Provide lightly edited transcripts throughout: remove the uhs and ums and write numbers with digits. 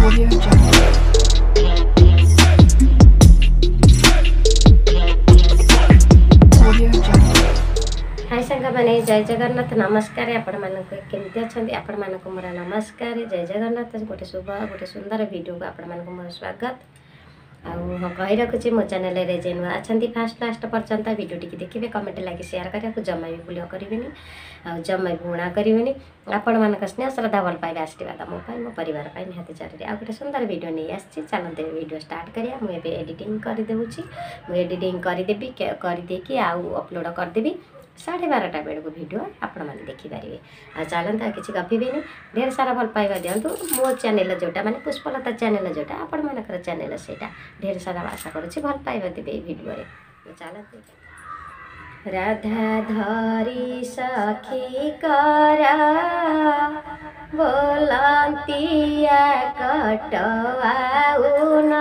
Audio Jungle. Audio Jungle. हाय सांग मैंने जय जगन्नाथ नमस्कार आपण मानक केमती अच्छा आपण मानक मोर नमस्कार जय जगन्नाथ गोटे शुभ गोटे सुंदर वीडियो को आपण मानक मोर स्वागत आउ कही रखुच्छी मो चैनल रे जे नुआ अच्छा फास्ट लास्ट पर्यंत वीडियो टी देखिए कमेंट लाइक शेयर करने जमा भी भूल करेंगे जमा भी उणा करेंगे आपण मानक स्नेह श्रद्धा भल पाइबा आशीर्वाद मो मो परिवार निहाती जरूरी आ गोटे सुंदर वीडियो नहीं आसी चलते वीडियो स्टार्ट करिया मुझे एडिटिंग करदे मुझे एडिटिंग करदेवी करदेकी आउ अपलोड करदेवी 12:30 बेल को वीडियो आपण मैंने देखिपारे आ चलता किसी गपीबेनि ढेर सारा भल पाइबा दिंतु मो चैनल जोटा माने पुष्पलता चैनल जोटा आपण मानकर चैनल सेटा ढेर सारा आशा करुच्ची भल पाइबा देवे वीडियो चलते राधा धरी सखी करा बोलंतिया कटवा न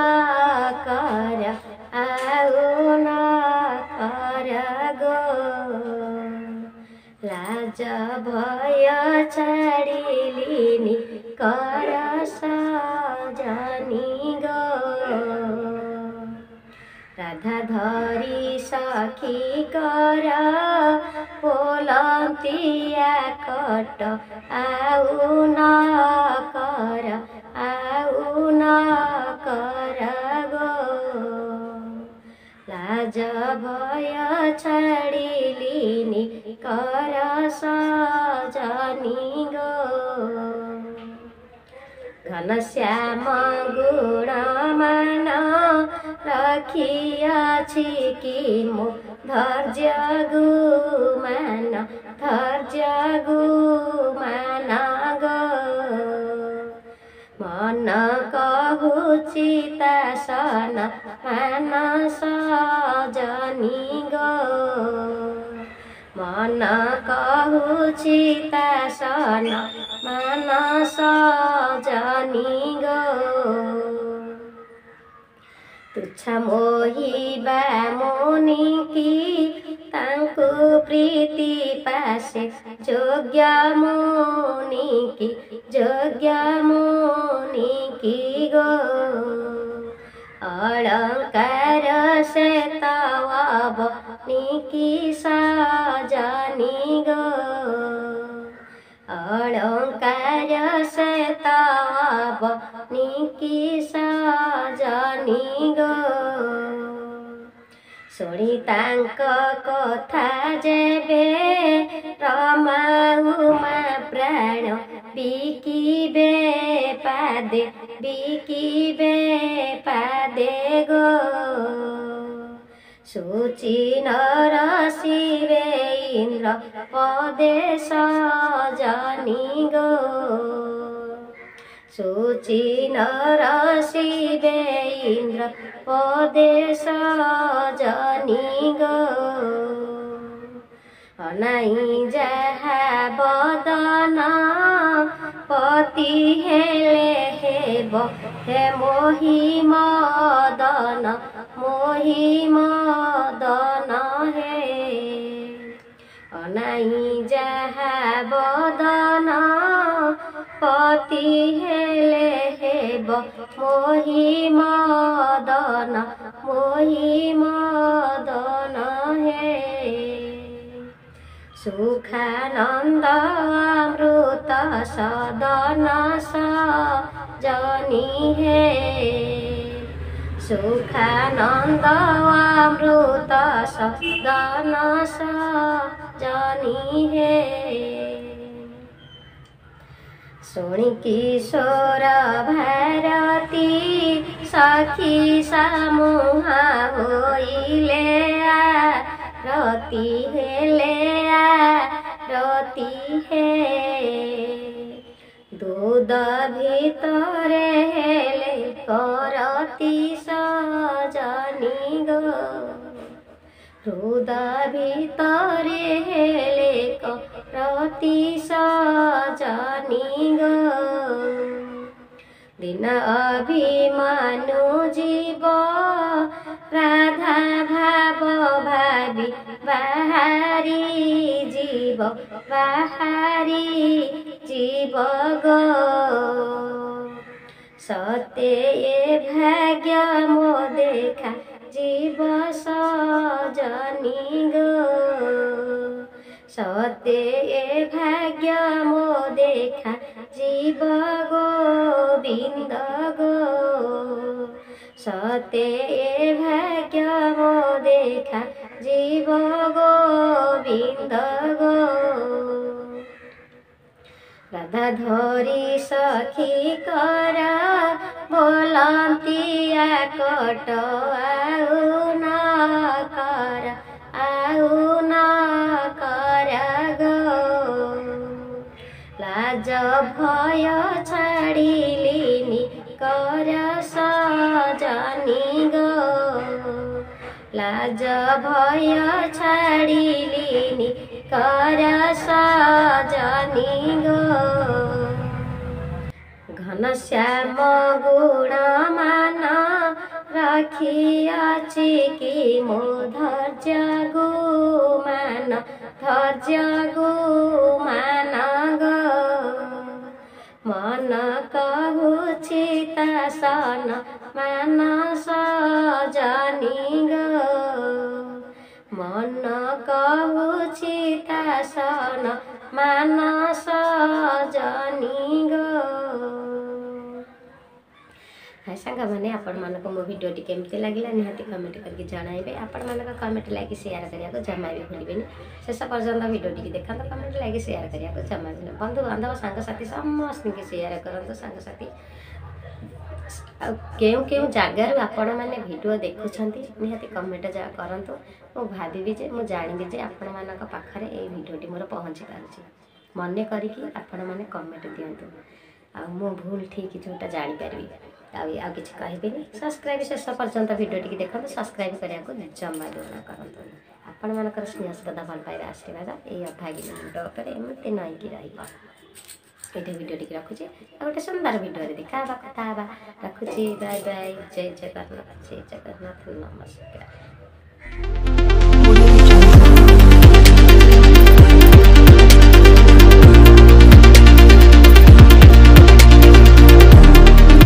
कर आउ न कर गो लाज भय छाड़िलिनी कर सजनी गो राधा धरी सखी कर बोलंतिया कट आउ न कर आउ न कर गो लाज भय छाड़िलिनी कर सजनी गो घनश्याम गुण मान रखियाछि कि मो धैर्य गुमान गो मन कहुछि तासन मान सजनी गो मन कहुछि तासन मान सजनी गो तुच्छ मोहिबा मुनि की तांकु प्रीति पासे योग्य मुनि की गो अलंकार से तवाब निकी सजनी गो अलंकार से तवाब निकी सजनी गो शुणी तांक कथा जेबे रमा उमा प्राण बिकिबे पादे गो सूची नरसिवे इंद्र पदे सजनी गो सूची नरसिवे इंद्र पदे सजनी गो अनाई जहा बदन पति हेले हेब हे मोहि मदन हे अनाई जहा बदन पति हेले हेब मोहि मदन हे सुखानंद अमृत सदन सजनी है सुखानंद अमृत सदन सजनी है शुणी किशोर भारती सखी समूह होइले रति है दूध भितरे हेले करती सजनी गो दूध भितरे हेले करती सजनी गो दिन अभिमानु जीव राधा भाव भावी बाहारी जीव गो सते ए भाग्य मो देखा जीव सजनी गो सते ए भाग्य मो देखा जीव गोविंद गो सते ए भाग्य मो देखा जीव गोविंद गो राधा धरी सखी करा बोलंतिया कट आउ न कर गो लाज भय छाड़िलिनी कर सजनी गो लाज भय छाड़िलिनी कर सजनी गो घनश्याम गुण मान रखियाछि कि मो धैर्य गुमान गो मन कहुछि तासन मान सजनी गो मन कहुछि तासन मान सजनी गो हाय सांग मैंने आपण मानक मो भिडियोटी केमती लगिला निहाती कमेंट करके जणाइबे आपण मानक कमेंट लाइक शेयर करिया को जमा भी भूलिबेनी शेष पर्यंत भिडियोटी देखा कमेंट लाइक शेयर करिया को जमा भी बंधु बांधव सांग साथी समस्त के शेयर करंतो सांग साथी केउ केउ जगार आपण माने वीडियो देखुछंती निहाती कमेंट जा करंतो मो भाबी जे मो जानिबे जे आपण मानक पाखरे ए वीडियोटी मोर पहुंची पारछि मने करिकि आपण माने कमेंट दियंतु आ मो भूल ठीक जोटा जानि पारबी आ किसी कहबेनी सब्सक्राइब शेष पर्यंत भिडियोटी देखो सब्सक्राइब करिया को जमा दोना करंतो आपण मानकर स्नेह श्रद्धा भल पाइबा आशीर्वाद ए अभागी मुंड पर एमती नईकि रहिबा ये भिडियोटी रखुचे गोटे सुंदर भिडियो देखा कथा रखुची बाय बाय जय जगन्नाथ नमस्कार।